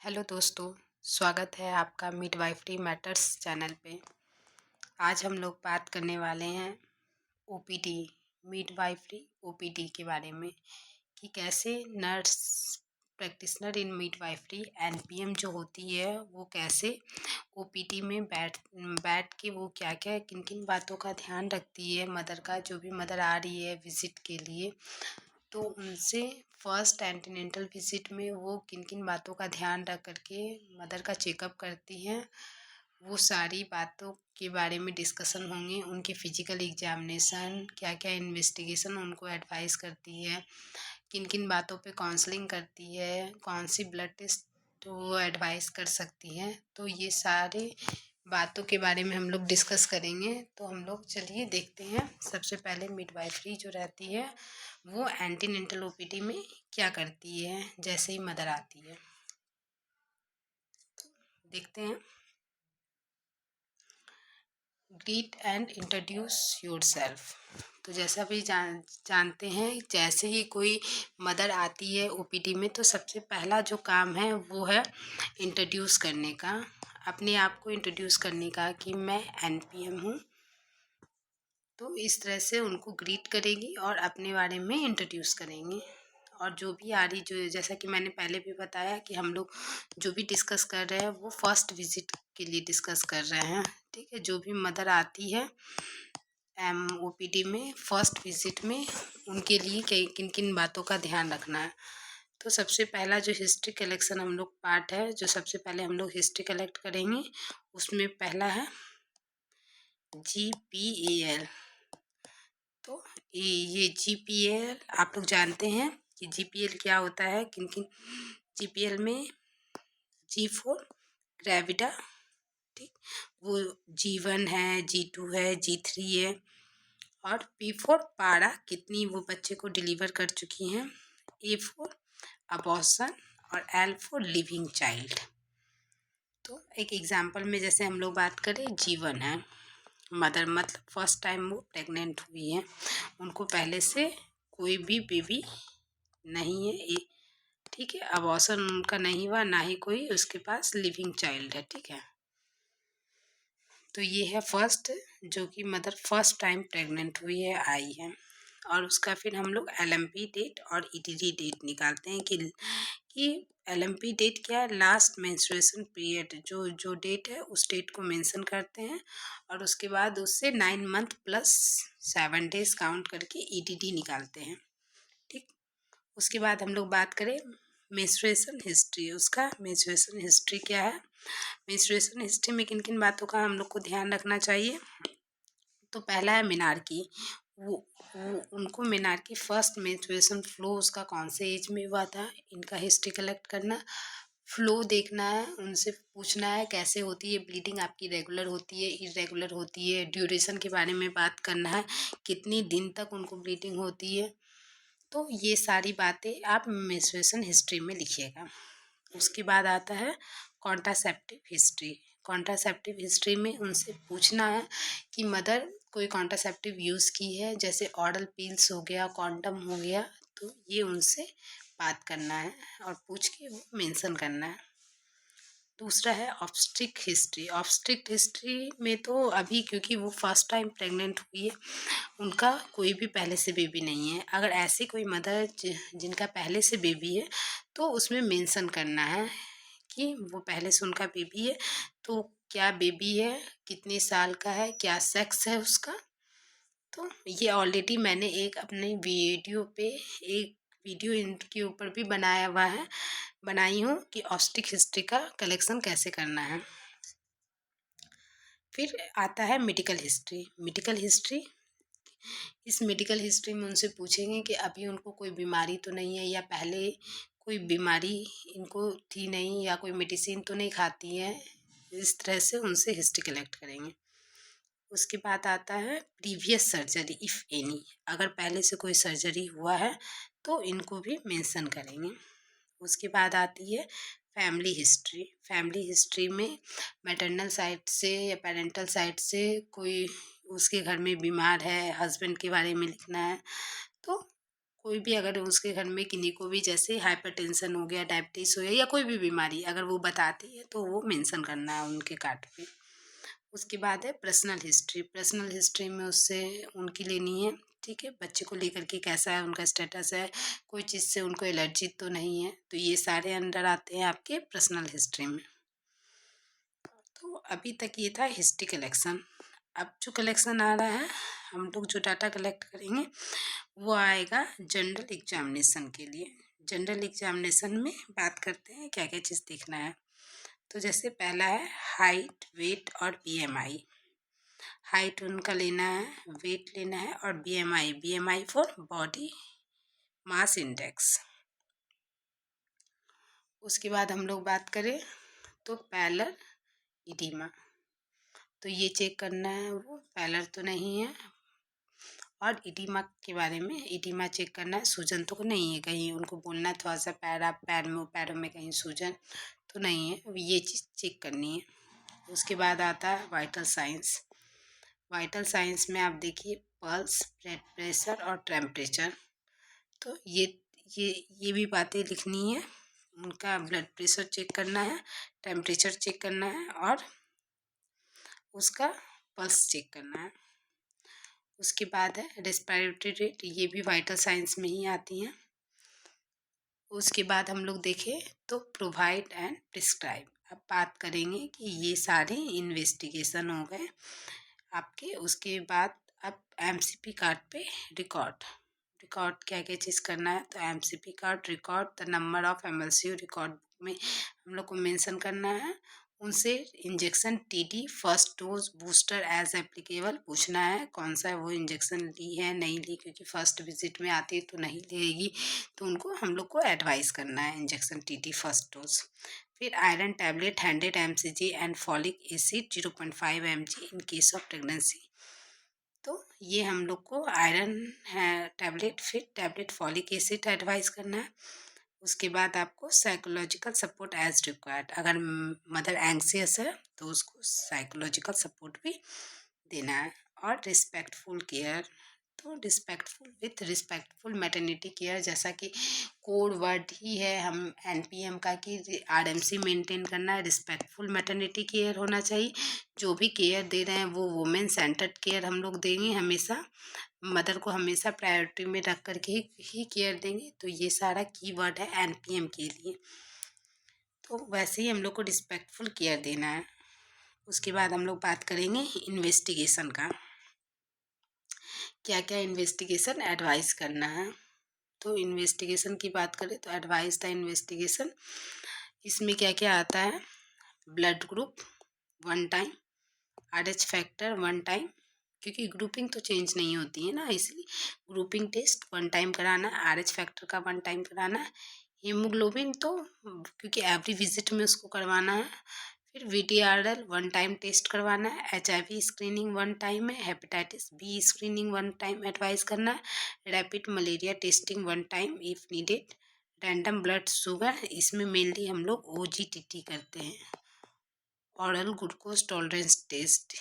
Hello दोस्तों, स्वागत है आपका मिडवाइफरी मैटर्स चैनल पे। आज हम लोग बात करने वाले हैं ओपीडी, मिडवाइफरी ओपीडी के बारे में कि कैसे नर्स प्रैक्टिशनर इन मिडवाइफरी एनपीएम जो होती है वो कैसे ओपीडी में बैठ बैठ के वो क्या क्या किन किन बातों का ध्यान रखती है। मदर का जो भी मदर आ रही है विज़िट के लिए, तो उनसे फर्स्ट एंटीनेंटल विजिट में वो किन किन बातों का ध्यान रख करके मदर का चेकअप करती हैं, वो सारी बातों के बारे में डिस्कशन होंगे। उनके फिजिकल एग्जामिनेशन, क्या क्या इन्वेस्टिगेशन उनको एडवाइस करती है, किन किन बातों पे काउंसलिंग करती है, कौन सी ब्लड टेस्ट तो वो एडवाइस कर सकती हैं। तो ये सारे बातों के बारे में हम लोग डिस्कस करेंगे। तो हम लोग चलिए देखते हैं। सबसे पहले मिडवाइफरी जो रहती है वो एंटीनेंटल ओपीडी में क्या करती है जैसे ही मदर आती है। देखते हैं। Greet and introduce yourself. तो जैसा भी जानते हैं, जैसे ही कोई मदर आती है ओपीडी में तो सबसे पहला जो काम है वो है इंट्रोड्यूस करने का, अपने आप को इंट्रोड्यूस करने का कि मैं एनपीएम हूँ। तो इस तरह से उनको ग्रीट करेगी और अपने बारे में इंट्रोड्यूस करेंगे। और जो भी आ रही, जो जैसा कि मैंने पहले भी बताया कि हम लोग जो भी डिस्कस कर रहे हैं वो फर्स्ट विजिट के लिए डिस्कस कर रहे हैं। ठीक है, जो भी मदर आती है ओपीडी में फर्स्ट विजिट में, उनके लिए किन किन बातों का ध्यान रखना है। तो सबसे पहला जो हिस्ट्री कलेक्शन हम लोग पार्ट है, जो सबसे पहले हम लोग हिस्ट्री कलेक्ट करेंगे, उसमें पहला है GPAL। तो ये GPAL आप लोग जानते हैं कि GPAL क्या होता है। किन किन GPAL में G4 ग्रेविडा, ठीक, वो G1 है, G2 है, G3 है, और P4 पारा, कितनी वो बच्चे को डिलीवर कर चुकी हैं, A4 अबॉर्शन, और L4 लिविंग चाइल्ड। तो एक एग्जांपल में जैसे हम लोग बात करें, G1 है मदर, मतलब फर्स्ट टाइम वो प्रेग्नेंट हुई है, उनको पहले से कोई भी बेबी नहीं है, ठीक है, अबॉर्शन उनका नहीं हुआ, ना ही कोई उसके पास लिविंग चाइल्ड है। ठीक है, तो ये है फर्स्ट, जो कि मदर फर्स्ट टाइम प्रेग्नेंट हुई है, आई है। और उसका फिर हम लोग LMP डेट और ETD डेट निकालते हैं कि LMP डेट क्या है, लास्ट मेंस्ट्रुएशन पीरियड, जो डेट है उस डेट को मेंशन करते हैं, और उसके बाद उससे 9 मंथ प्लस 7 डेज काउंट करके ETD निकालते हैं। ठीक, उसके बाद हम लोग बात करें मेंस्ट्रुएशन हिस्ट्री। उसका मेंस्ट्रुएशन हिस्ट्री क्या है, मेंस्ट्रुएशन हिस्ट्री में किन किन बातों का हम लोग को ध्यान रखना चाहिए। तो पहला है मेनार्की। वो उनको मेनार्की फर्स्ट मेंस्ट्रुएशन फ्लो उसका कौन से एज में हुआ था, इनका हिस्ट्री कलेक्ट करना, फ्लो देखना है, उनसे पूछना है कैसे होती है ब्लीडिंग, आपकी रेगुलर होती है, इरेगुलर होती है, ड्यूरेशन के बारे में बात करना है, कितनी दिन तक उनको ब्लीडिंग होती है। तो ये सारी बातें आप मेंस्ट्रुएशन हिस्ट्री में लिखिएगा। उसके बाद आता है कॉन्ट्रासेप्टिव हिस्ट्री। कॉन्ट्रासेप्टिव हिस्ट्री में उनसे पूछना है कि मदर कोई कॉन्ट्रासेप्टिव यूज़ की है, जैसे ऑरल पिल्स हो गया, कॉन्डम हो गया, तो ये उनसे बात करना है और पूछ के वो मेंशन करना है। दूसरा है ऑब्स्ट्रिक हिस्ट्री। ऑब्स्ट्रिक हिस्ट्री में तो अभी क्योंकि वो फर्स्ट टाइम प्रेग्नेंट हुई है, उनका कोई भी पहले से बेबी नहीं है। अगर ऐसी कोई मदर जिनका पहले से बेबी है तो उसमें मेंशन करना है कि वो पहले से उनका बेबी है, तो क्या बेबी है, कितने साल का है, क्या सेक्स है उसका। तो ये ऑलरेडी मैंने एक अपने वीडियो पे एक वीडियो इनके ऊपर भी बनाई हूँ कि ऑब्स्ट्रिक हिस्ट्री का कलेक्शन कैसे करना है। फिर आता है मेडिकल हिस्ट्री। मेडिकल हिस्ट्री, इस मेडिकल हिस्ट्री में उनसे पूछेंगे कि अभी उनको कोई बीमारी तो नहीं है, या पहले कोई बीमारी इनको थी नहीं, या कोई मेडिसिन तो नहीं खाती है। इस तरह से उनसे हिस्ट्री कलेक्ट करेंगे। उसके बाद आता है प्रीवियस सर्जरी इफ़ एनी। अगर पहले से कोई सर्जरी हुआ है तो इनको भी मेंशन करेंगे। उसके बाद आती है फैमिली हिस्ट्री। फैमिली हिस्ट्री में मैटरनल साइड से या पेरेंटल साइड से कोई उसके घर में बीमार है, हस्बैंड के बारे में लिखना है। तो कोई भी अगर उसके घर में किन्हीं को भी जैसे हाइपरटेंशन हो गया, डायबिटीज़ हो गया या कोई भी बीमारी अगर वो बताती है तो वो मेंशन करना है उनके कार्ड पे। उसके बाद है पर्सनल हिस्ट्री। पर्सनल हिस्ट्री में उससे उनकी लेनी है, ठीक है, बच्चे को लेकर के कैसा है, उनका स्टेटस है, कोई चीज़ से उनको एलर्जी तो नहीं है, तो ये सारे अंडर आते हैं आपके पर्सनल हिस्ट्री में। तो अभी तक ये था हिस्ट्री कलेक्शन। अब जो कलेक्शन आ रहा है, हम लोग जो डाटा कलेक्ट करेंगे वो आएगा जनरल एग्जामिनेशन के लिए। जनरल एग्जामिनेशन में बात करते हैं क्या क्या चीज़ देखना है। तो जैसे पहला है हाइट, वेट और बीएमआई। हाइट उनका लेना है, वेट लेना है और BMI, BMI for body mass index. उसके बाद हम लोग बात करें तो पैलर इडीमा, तो ये चेक करना है वो पैलर तो नहीं है। और इडीमा के बारे में, इडीमा चेक करना है, सूजन तो नहीं है कहीं, उनको बोलना है थोड़ा सा पैरों में कहीं सूजन तो नहीं है, ये चीज़ चेक करनी है। उसके बाद आता है वाइटल साइंस। वाइटल साइंस में आप देखिए पल्स, ब्लड प्रेशर और टेम्परेचर। तो ये भी बातें लिखनी है। उनका ब्लड प्रेशर चेक करना है, टेम्परेचर चेक करना है और उसका पल्स चेक करना है। उसके बाद है रेस्पिरेटरी रेट, ये भी वाइटल साइंस में ही आती हैं। उसके बाद हम लोग देखें तो प्रोवाइड एंड प्रिस्क्राइब। अब बात करेंगे कि ये सारे इन्वेस्टिगेशन हो गए आपके। उसके बाद अब एमसीपी कार्ड पे रिकॉर्ड, रिकॉर्ड क्या क्या चीज़ करना है, तो MCP card record the number of MLCU record book में हम लोग को मेंशन करना है। उनसे injection TD first dose booster as applicable पूछना है, कौन सा है वो इंजेक्शन ली है नहीं ली, क्योंकि फर्स्ट विजिट में आती है तो नहीं लेगी, तो उनको हम लोग को एडवाइस करना है इंजेक्शन टीडी फर्स्ट डोज। फिर iron tablet 100 mcg and folic acid 0.5 mg in case of pregnancy. तो ये हम लोग को आयरन है टैबलेट, फिर टैबलेट फॉलिक एसिड एडवाइस करना है। उसके बाद आपको साइकोलॉजिकल सपोर्ट एज रिक्वायर्ड, अगर मदर एंग्जियस है तो उसको साइकोलॉजिकल सपोर्ट भी देना है। और रिस्पेक्टफुल केयर, तो respectful with respectful maternity care, जैसा कि कोड वर्ड ही है हम एनपीएम का कि आरएमसी मेंटेन करना है, रिस्पेक्टफुल मैटरनिटी केयर होना चाहिए। जो भी केयर दे रहे हैं वो वुमेन सेंटर्ड केयर हम लोग देंगे हमेशा, मदर को हमेशा प्रायोरिटी में रख करके ही केयर देंगे। तो ये सारा कीवर्ड है एनपीएम के लिए। तो वैसे ही हम लोग को रिस्पेक्टफुल केयर देना है। उसके बाद हम लोग बात करेंगे इन्वेस्टिगेशन का, क्या क्या इन्वेस्टिगेशन एडवाइस करना है। तो इन्वेस्टिगेशन की बात करें तो एडवाइस द इन्वेस्टिगेशन, इसमें क्या क्या आता है, blood group 1 time, RH factor 1 time, क्योंकि ग्रुपिंग तो चेंज नहीं होती है ना, इसलिए ग्रुपिंग टेस्ट 1 टाइम कराना है, आरएच फैक्टर का 1 टाइम कराना है। हीमोग्लोबिन तो क्योंकि एवरी विजिट में उसको करवाना है। फिर वीटीआरएल 1 टाइम टेस्ट करवाना है, एचआईवी स्क्रीनिंग 1 टाइम है, hepatitis B screening 1 time advice करना है, rapid malaria testing 1 time if needed, random blood sugar, इसमें मेनली हम लोग ओजीटीटी करते हैं, oral glucose tolerance test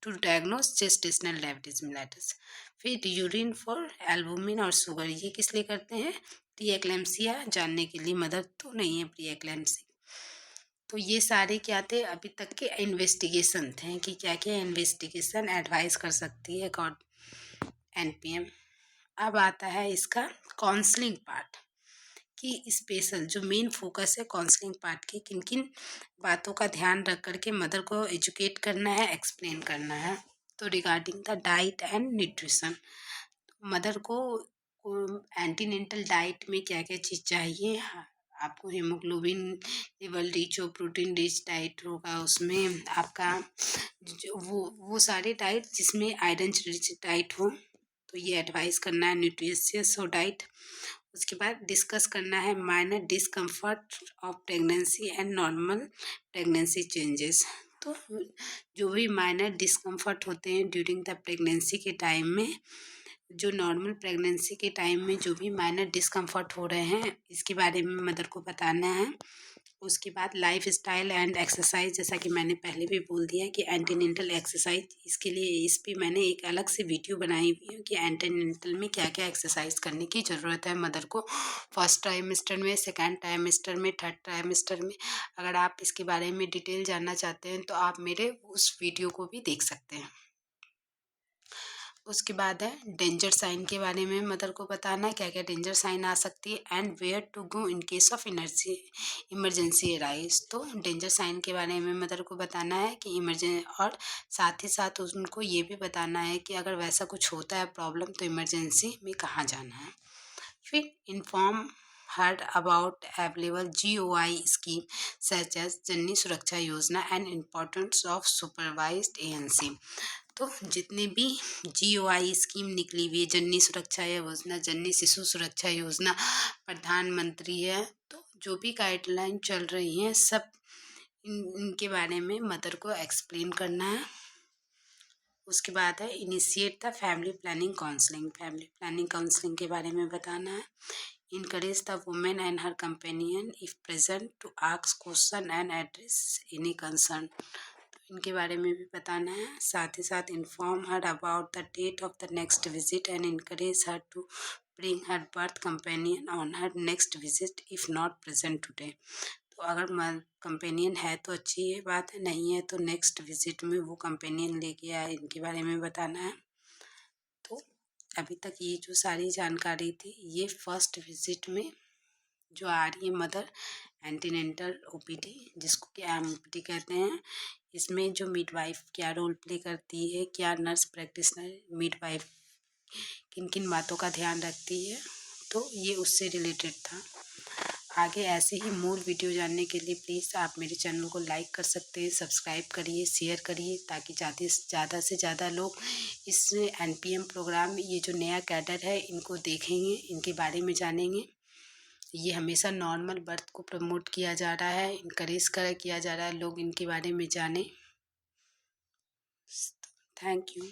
to diagnose gestational diabetes mellitus. फिर यूरिन फॉर एल्बुमिन और शुगर, ये किस लिए करते हैं, प्री एक्लेम्सिया जानने के लिए, मदर तो नहीं है प्री एक्लेम्सिया। तो ये सारे क्या थे अभी तक के इन्वेस्टिगेशन थे कि क्या क्या इन्वेस्टिगेशन एडवाइस कर सकती है गॉड एनपीएम। अब आता है इसका काउंसलिंग पार्ट, कि स्पेशल जो मेन फोकस है काउंसलिंग पार्ट की, किन किन बातों का ध्यान रख करके मदर को एजुकेट करना है, एक्सप्लेन करना है। तो regarding the diet and nutrition, mother को एंटीनेंटल डाइट में क्या क्या चीज़ चाहिए, आपको हीमोग्लोबिन लेवल रिच हो, प्रोटीन रिच डाइट होगा, उसमें आपका जो वो सारे डाइट जिसमें आयरन रिच डाइट हो, तो ये एडवाइस करना है, न्यूट्रिशियस हो डाइट। उसके बाद डिस्कस करना है minor discomfort of pregnancy and normal pregnancy changes. तो जो भी माइनर डिस्कम्फर्ट होते हैं ड्यूरिंग द प्रेगनेंसी के टाइम में, जो नॉर्मल प्रेगनेंसी के टाइम में जो भी माइनर डिस्कम्फर्ट हो रहे हैं, इसके बारे में मदर को बताना है। उसके बाद लाइफ स्टाइल एंड एक्सरसाइज, जैसा कि मैंने पहले भी बोल दिया कि एंटीनेंटल एक्सरसाइज, इसके लिए इस पे मैंने एक अलग से वीडियो बनाई हुई है कि एंटीनेंटल में क्या क्या एक्सरसाइज करने की ज़रूरत है मदर को, फर्स्ट ट्राइमेस्टर में, सेकेंड ट्राइमेस्टर में, थर्ड ट्राइमेस्टर में। अगर आप इसके बारे में डिटेल जानना चाहते हैं तो आप मेरे उस वीडियो को भी देख सकते हैं। उसके बाद है डेंजर साइन के बारे में मदर को बताना है क्या क्या डेंजर साइन आ सकती है, and where to go in case of emergency arise. तो डेंजर साइन के बारे में मदर को बताना है कि और साथ ही साथ उनको ये भी बताना है कि अगर वैसा कुछ होता है प्रॉब्लम तो इमरजेंसी में कहाँ जाना है। फिर inform her about available GOI scheme such as Janani Suraksha Yojana and importance of supervised ANC। तो जितने भी GOI स्कीम निकली हुई है, जननी सुरक्षा योजना, जननी शिशु सुरक्षा योजना, प्रधानमंत्री है, तो जो भी गाइडलाइन चल रही हैं सब इनके बारे में मदर को एक्सप्लेन करना है। उसके बाद है initiate the family planning counselling, family planning counselling के बारे में बताना है। Encourage the women and her companion if present to ask question and address any concern, इनके बारे में भी बताना है। साथ ही साथ inform her about the date of the next visit and encourage her to bring her birth companion on her next visit if not present today. तो अगर कंपेनियन है तो अच्छी है बात है, नहीं है तो नेक्स्ट विजिट में वो कंपेनियन लेके आए, इनके बारे में बताना है। तो अभी तक ये जो सारी जानकारी थी ये फर्स्ट विजिट में जो आ रही है मदर एंटीनेंटल OPD, जिसको कि MPD कहते हैं, इसमें जो मिडवाइफ क्या रोल प्ले करती है, क्या नर्स प्रैक्टिशनर मिडवाइफ किन किन बातों का ध्यान रखती है, तो ये उससे रिलेटेड था। आगे ऐसे ही मूल वीडियो जानने के लिए प्लीज़ आप मेरे चैनल को लाइक कर सकते हैं, सब्सक्राइब करिए, शेयर करिए, ताकि ज़्यादा से ज़्यादा लोग इस NPM प्रोग्राम, ये जो नया कैडर है इनको देखेंगे, इनके बारे में जानेंगे। ये हमेशा नॉर्मल बर्थ को प्रमोट किया जा रहा है, इनकरेज किया जा रहा है, लोग इनके बारे में जाने। Thank you.